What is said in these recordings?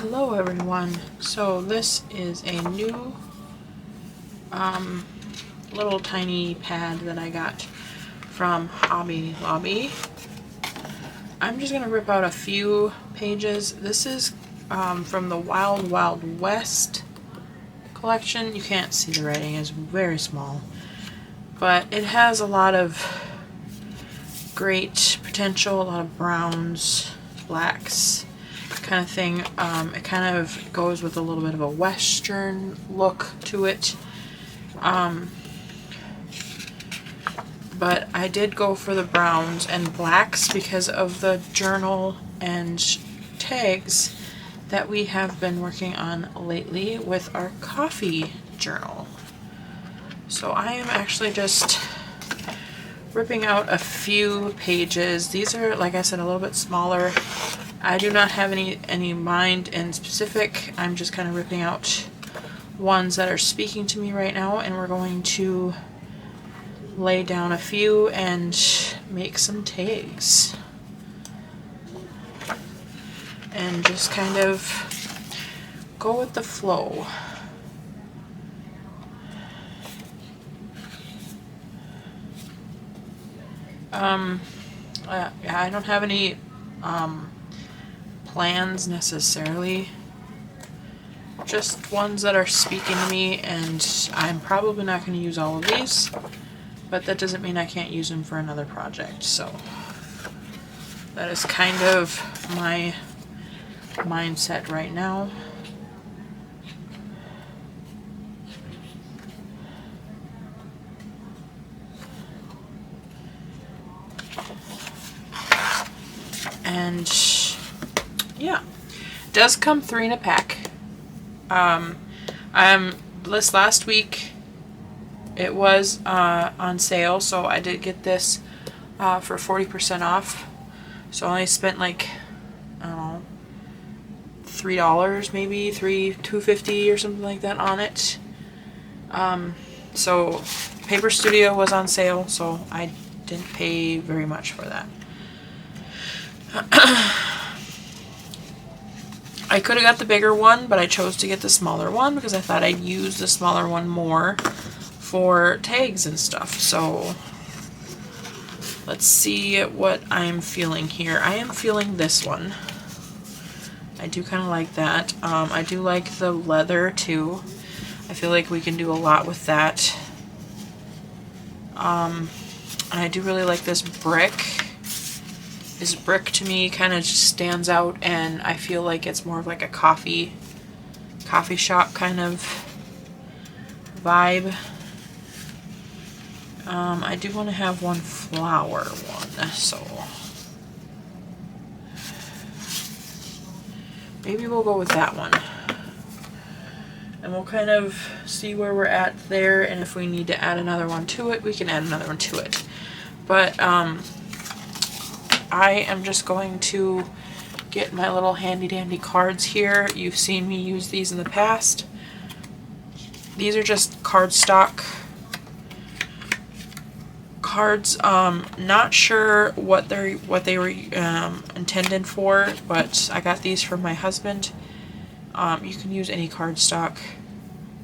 Hello everyone. So this is a new little tiny pad that I got from Hobby Lobby. I'm just going to rip out a few pages. This is from the Wild Wild West collection. You can't see the writing, it's very small. But it has a lot of great potential, a lot of browns, blacks, kind of thing. It kind of goes with a little bit of a Western look to it. But I did go for the browns and blacks because of the journal and tags that we have been working on lately with our coffee journal. So I am actually just ripping out a few pages. These are, like I said, a little bit smaller. I do not have any mind in specific. I'm just kind of ripping out ones that are speaking to me right now, and we're going to lay down a few and make some tags. And just kind of go with the flow. I don't have any plans necessarily, just ones that are speaking to me, and I'm probably not going to use all of these, but that doesn't mean I can't use them for another project. So that is kind of my mindset right now. And yeah, it does come 3 in a pack. This last week it was on sale, so I did get this for 40% off. So I only spent like, I don't know, $3 maybe, $2.50 or something like that on it. So Paper Studio was on sale, so I didn't pay very much for that. I could have got the bigger one, but I chose to get the smaller one because I thought I'd use the smaller one more for tags and stuff. So let's see what I'm feeling here. I am feeling this one. I do kind of like that. I do like the leather too. I feel like we can do a lot with that. And I do really like this brick. This brick to me kind of just stands out, and I feel like it's more of like a coffee shop kind of vibe. I do want to have one flower one, so maybe we'll go with that one. And we'll kind of see where we're at there, and if we need to add another one to it, we can add another one to it. But I am just going to get my little handy dandy cards here. You've seen me use these in the past. These are just cardstock cards. Not sure what they were intended for, but I got these from my husband. You can use any cardstock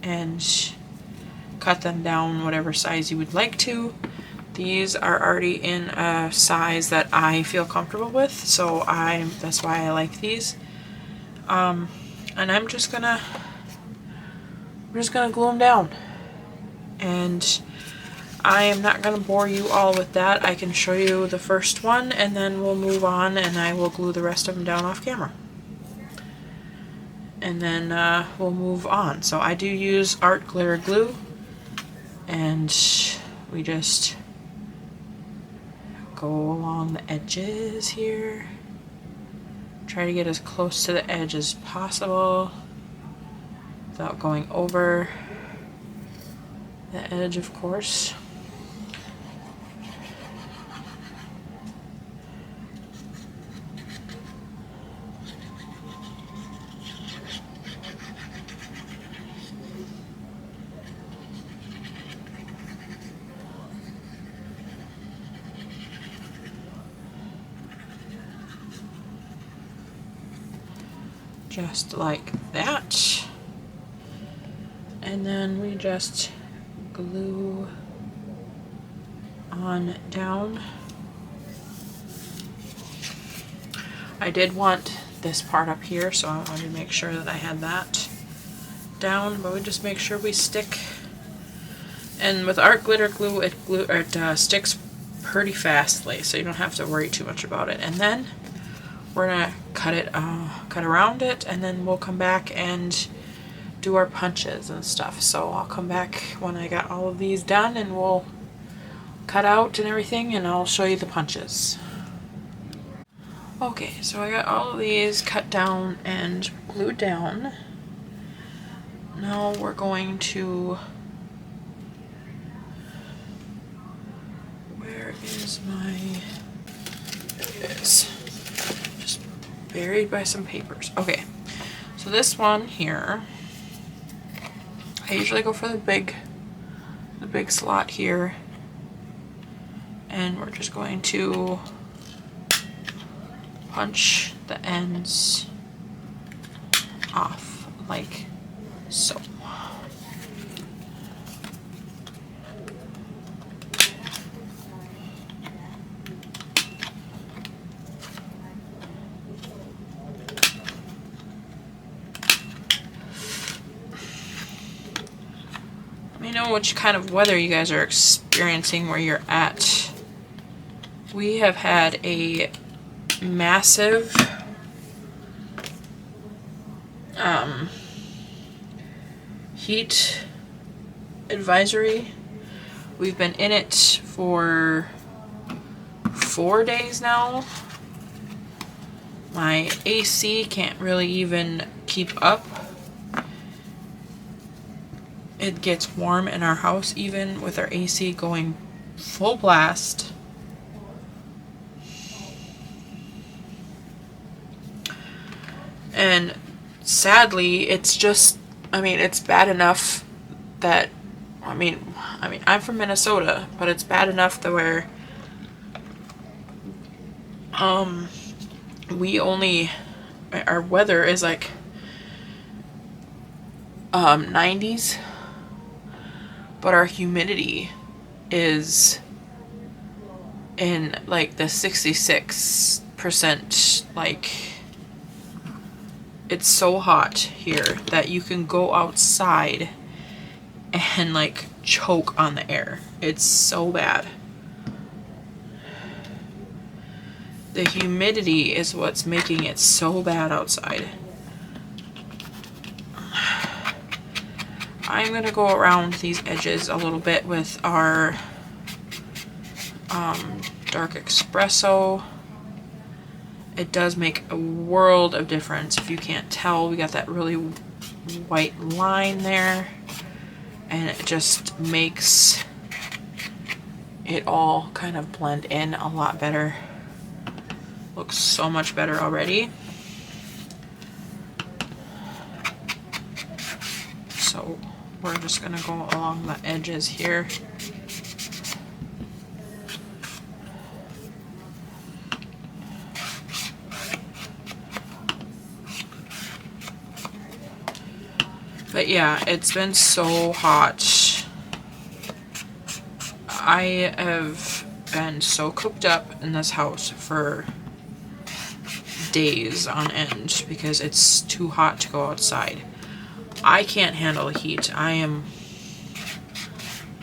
and cut them down whatever size you would like to. These are already in a size that I feel comfortable with, so that's why I like these. And I'm just gonna glue them down. And I am not gonna bore you all with that. I can show you the first one, and then we'll move on, and I will glue the rest of them down off camera. And then we'll move on. So I do use art glitter glue, and we just go along the edges here. Try to get as close to the edge as possible without going over the edge, of course. just like that. And then we just glue on down. I did want this part up here, so I wanted to make sure that I had that down, but we just make sure we stick. And with art glitter glue, it sticks pretty fastly, so you don't have to worry too much about it. And then we're gonna cut around it, and then we'll come back and do our punches and stuff. So I'll come back when I got all of these done, and we'll cut out and everything, and I'll show you the punches. Okay, so I got all of these cut down and glued down. Now we're going to, where is my, there it is, just buried by some papers. Okay, so this one here, I usually go for the big slot here, and we're just going to punch the ends off like so. Let me know which kind of weather you guys are experiencing where you're at. We have had a massive heat advisory. We've been in it for 4 days now. My AC can't really even keep up. It gets warm in our house even with our AC going full blast. And sadly, it's just, I mean, it's bad enough that, I mean, I'm from Minnesota, but it's bad enough to where, we only, our weather is like, 90s, but our humidity is in like the 66%, like, it's so hot here that you can go outside and like choke on the air. It's so bad. The humidity is what's making it so bad outside. I'm gonna go around these edges a little bit with our dark espresso. It does make a world of difference. If you can't tell, we got that really white line there, and it just makes it all kind of blend in a lot better. Looks so much better already. So we're just gonna go along the edges here. But yeah, it's been so hot. I have been so cooped up in this house for days on end because it's too hot to go outside. I can't handle the heat. I am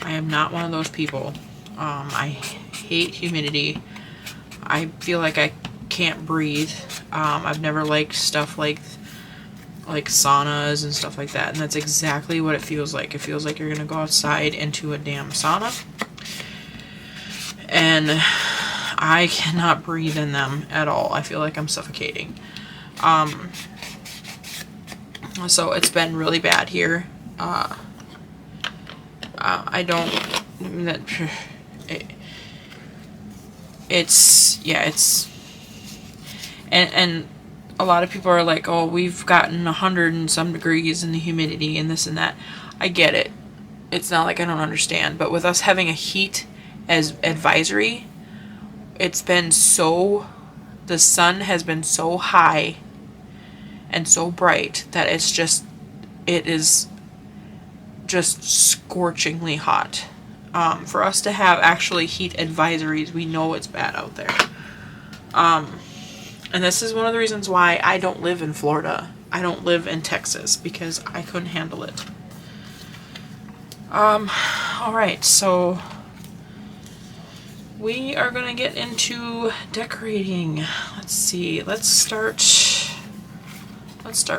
not one of those people. I hate humidity. I feel like I can't breathe. I've never liked stuff like saunas and stuff like that, and that's exactly what it feels like. It feels like you're gonna go outside into a damn sauna, and I cannot breathe in them at all. I feel like I'm suffocating. So it's been really bad here. I don't, and a lot of people are like, oh, we've gotten 100 and some degrees in the humidity and this and that. I get it. It's not like I don't understand. But with us having a heat as advisory, it's been so, the sun has been so high and so bright that it is just scorchingly hot. For us to have actually heat advisories, we know it's bad out there. And this is one of the reasons why I don't live in Florida. I don't live in Texas, because I couldn't handle it. Alright, so we are gonna get into decorating. Let's see, let's start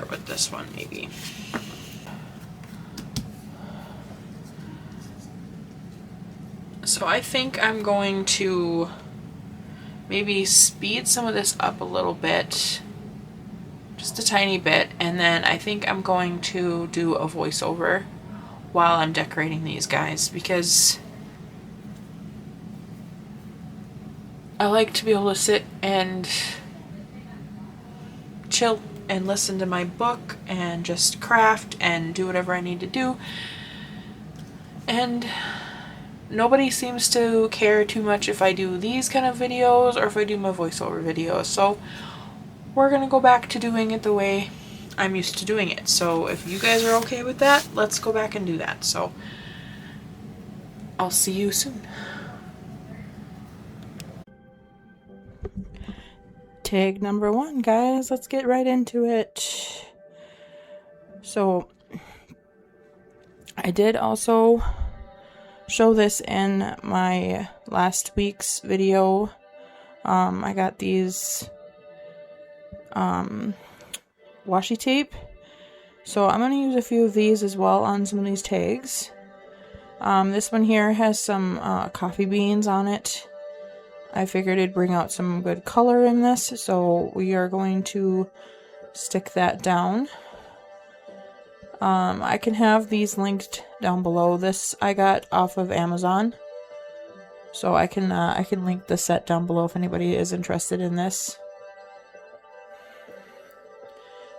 with this one maybe. So I think I'm going to maybe speed some of this up a little bit, just a tiny bit, and then I think I'm going to do a voiceover while I'm decorating these guys, because I like to be able to sit and chill and listen to my book and just craft and do whatever I need to do. And nobody seems to care too much if I do these kind of videos or if I do my voiceover videos. So we're gonna go back to doing it the way I'm used to doing it. So if you guys are okay with that, let's go back and do that. So I'll see you soon. Tag number 1, guys. Let's get right into it. So I did also show this in my last week's video. I got these washi tape, so I'm going to use a few of these as well on some of these tags. This one here has some coffee beans on it. I figured it'd bring out some good color in this, so we are going to stick that down. I can have these linked down below. This I got off of Amazon, so I can link the set down below if anybody is interested in this.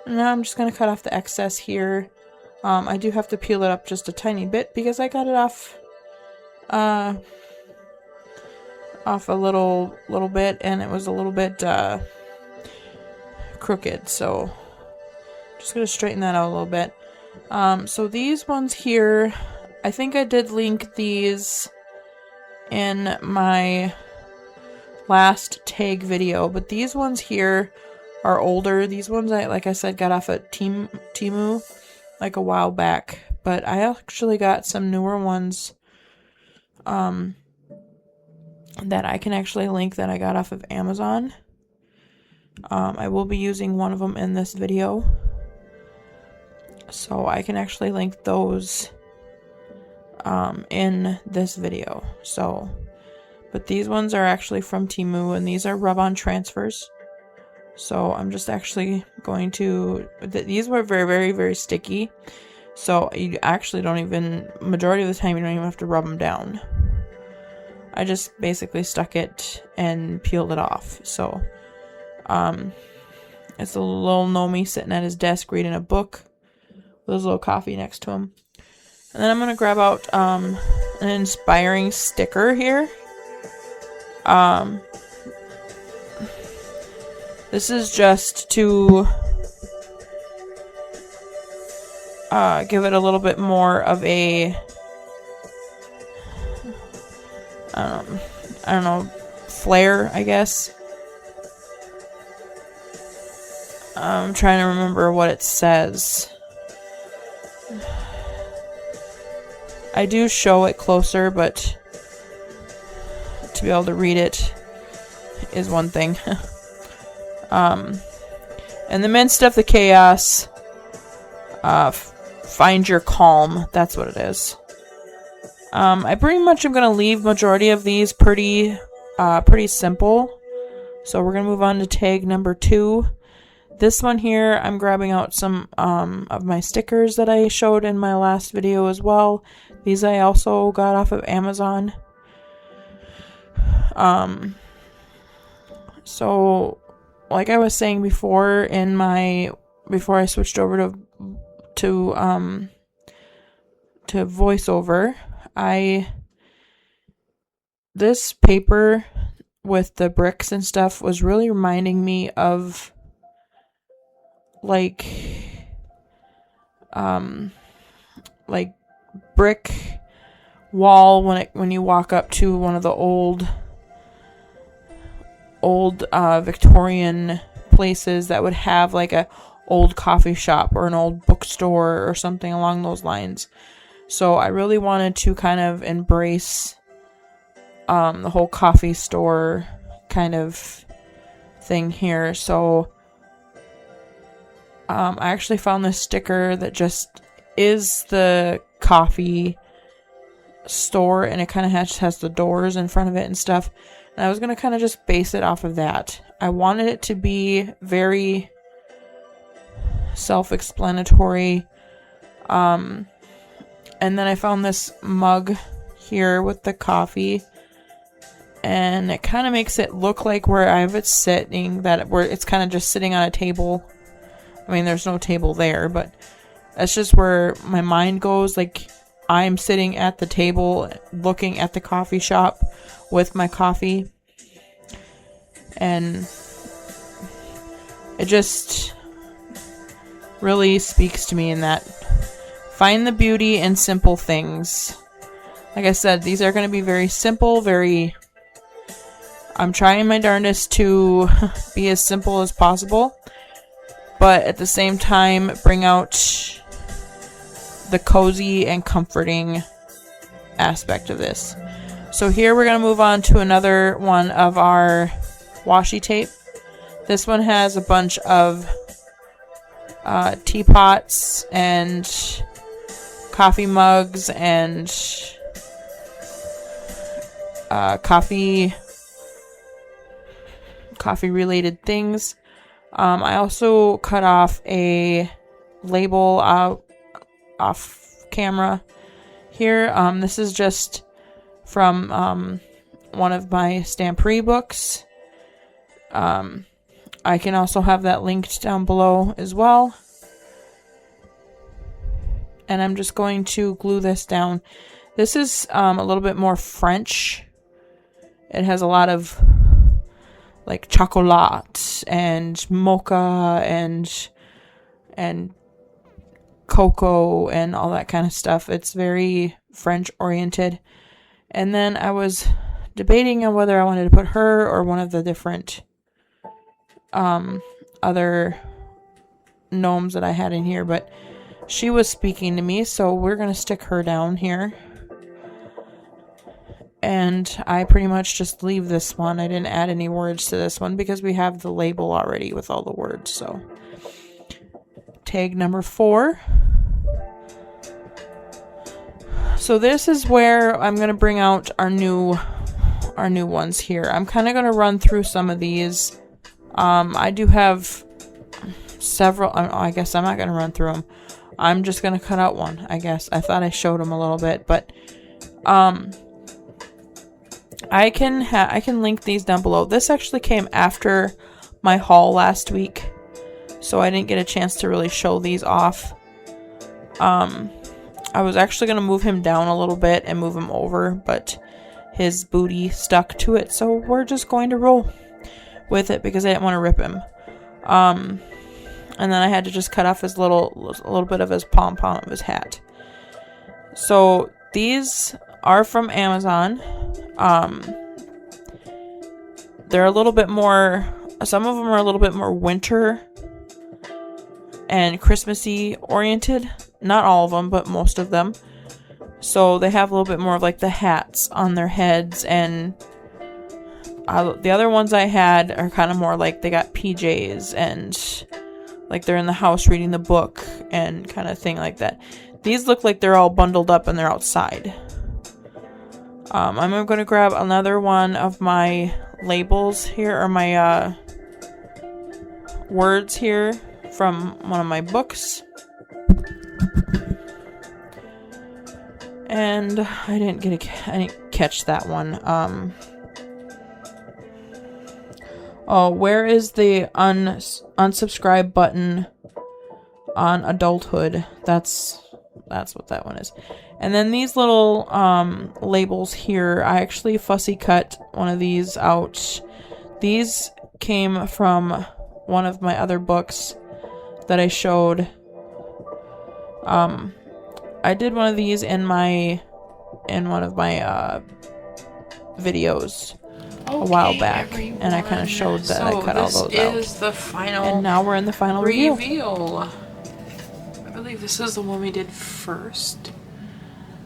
And now I'm just going to cut off the excess here. I do have to peel it up just a tiny bit because I got it off a little bit, and it was a little bit crooked, so just going to straighten that out a little bit. So these ones here, I think I did link these in my last tag video, but these ones here are older. These ones like I said, got off at Temu like a while back, but I actually got some newer ones that I can actually link that I got off of Amazon. I will be using one of them in this video, so I can actually link those in this video. So, but these ones are actually from Temu, and these are rub-on transfers. So I'm just actually going to, these were very, very, very sticky. So you actually don't even, majority of the time you don't even have to rub them down. I just basically stuck it and peeled it off. So, it's a little gnome sitting at his desk reading a book with his little coffee next to him. And then I'm going to grab out, an inspiring sticker here. This is just to give it a little bit more of a, I don't know, flair, I guess. I'm trying to remember what it says. I do show it closer, but to be able to read it is one thing. In the midst of the chaos, find your calm. That's what it is. I pretty much am going to leave majority of these pretty simple. So we're going to move on to tag number 2. This one here, I'm grabbing out some of my stickers that I showed in my last video as well. These I also got off of Amazon. So like I was saying before before I switched over to voiceover, this paper with the bricks and stuff was really reminding me of like brick wall when you walk up to one of the old Victorian places that would have like a old coffee shop or an old bookstore or something along those lines. So I really wanted to kind of embrace the whole coffee store kind of thing here. So I actually found this sticker that just is the coffee store, and it kind of has the doors in front of it and stuff. And I was going to kind of just base it off of that. I wanted it to be very self-explanatory. And then I found this mug here with the coffee, and it kind of makes it look like where I have it sitting, where it's kind of just sitting on a table. I mean, there's no table there, but that's just where my mind goes. Like, I'm sitting at the table looking at the coffee shop with my coffee. And it just really speaks to me in that. Find the beauty in simple things. Like I said, these are going to be very simple, I'm trying my darndest to be as simple as possible, but at the same time bring out the cozy and comforting aspect of this. So here we're going to move on to another one of our washi tape. This one has a bunch of teapots and coffee mugs and coffee related things. I also cut off a label off camera here. This is just from one of my samprei books. I can also have that linked down below as well. And I'm just going to glue this down. This is a little bit more French. It has a lot of like chocolat and mocha and cocoa and all that kind of stuff. It's very French oriented. And then I was debating on whether I wanted to put her or one of the different other gnomes that I had in here, but she was speaking to me, so we're going to stick her down here. And I pretty much just leave this one. I didn't add any words to this one because we have the label already with all the words. So tag number 4. So this is where I'm going to bring out our new ones here. I'm kind of going to run through some of these. I do have several. I guess I'm not going to run through them. I'm just going to cut out one, I guess. I thought I showed them a little bit, but I can link these down below. This actually came after my haul last week, so I didn't get a chance to really show these off. I was actually going to move him down a little bit and move him over, but his booty stuck to it, so we're just going to roll with it because I didn't want to rip him. And then I had to just cut off his little bit of his pom-pom of his hat. So these are from Amazon. They're a little bit more, some of them are a little bit more winter and Christmassy oriented. Not all of them, but most of them. So they have a little bit more of like the hats on their heads, and the other ones I had are kind of more like they got PJs and like they're in the house reading the book and kind of thing like that. These look like they're all bundled up and they're outside. I'm going to grab another one of my labels here, or my words here from one of my books. And I didn't catch that one. Oh, where is the unsubscribe button on adulthood? That's what that one is. And then these little labels here, I actually fussy cut one of these out. These came from one of my other books that I showed. I did one of these in one of my videos a while back, everyone. and I kind of showed that I cut all those out. This is the final and now we're in the final reveal. I believe this is the one we did first.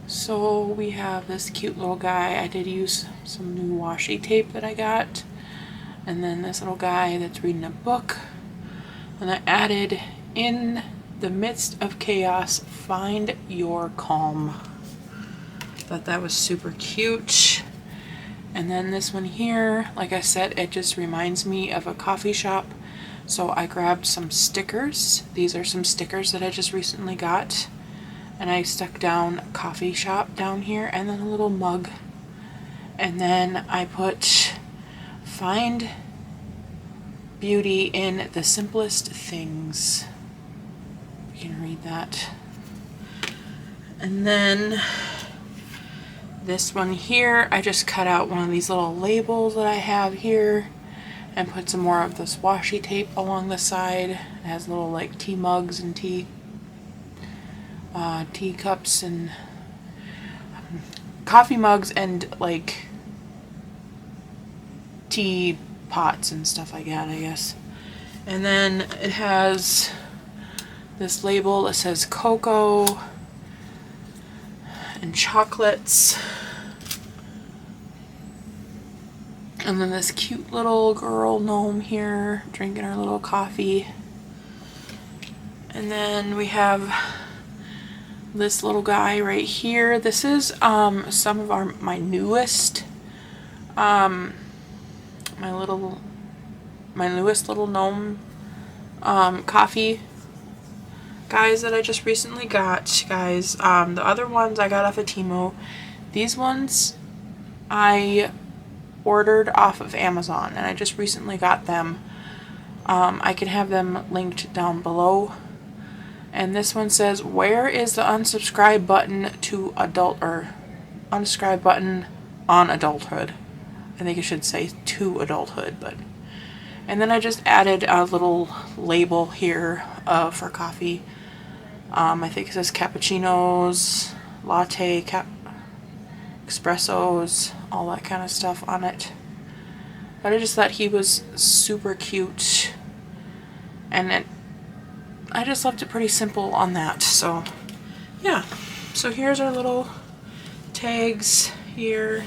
So we have this cute little guy. I did use some new washi tape that I got. And then this little guy that's reading a book. And I added, in the midst of chaos, find your calm. Thought that was super cute. And then this one here, like I said, it just reminds me of a coffee shop. So I grabbed some stickers. These are some stickers that I just recently got. And I stuck down coffee shop down here, and then a little mug. And then I put find beauty in the simplest things. You can read that. And then this one here, I just cut out one of these little labels that I have here and put some more of this washi tape along the side. It has little like tea mugs and tea cups and coffee mugs and like tea pots and stuff like that, I guess. And then it has this label that says cocoa and chocolates. And then this cute little girl gnome here drinking her little coffee. And then we have this little guy right here. This is some of my newest my newest little gnome coffee guys that I just recently got, guys. The other ones I got off of Temu. These ones I ordered off of Amazon, and I just recently got them. I can have them linked down below. And this one says, where is the unsubscribe button to unsubscribe button on adulthood? I think it should say to adulthood, but. And then I just added a little label here for coffee. I think it says cappuccinos, latte, espressos, all that kind of stuff on it. But I just thought he was super cute, and I just left it pretty simple on that. So yeah, so here's our little tags here,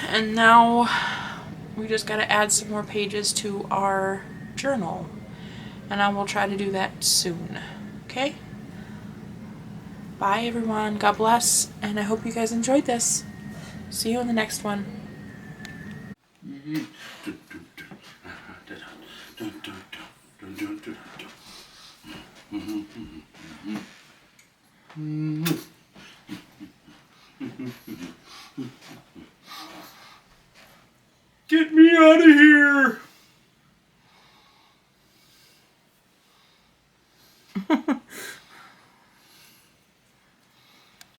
and now we just got to add some more pages to our journal, and I will try to do that soon. Okay, bye everyone, God bless, and I hope you guys enjoyed this. See you in the next one. Get me out of here!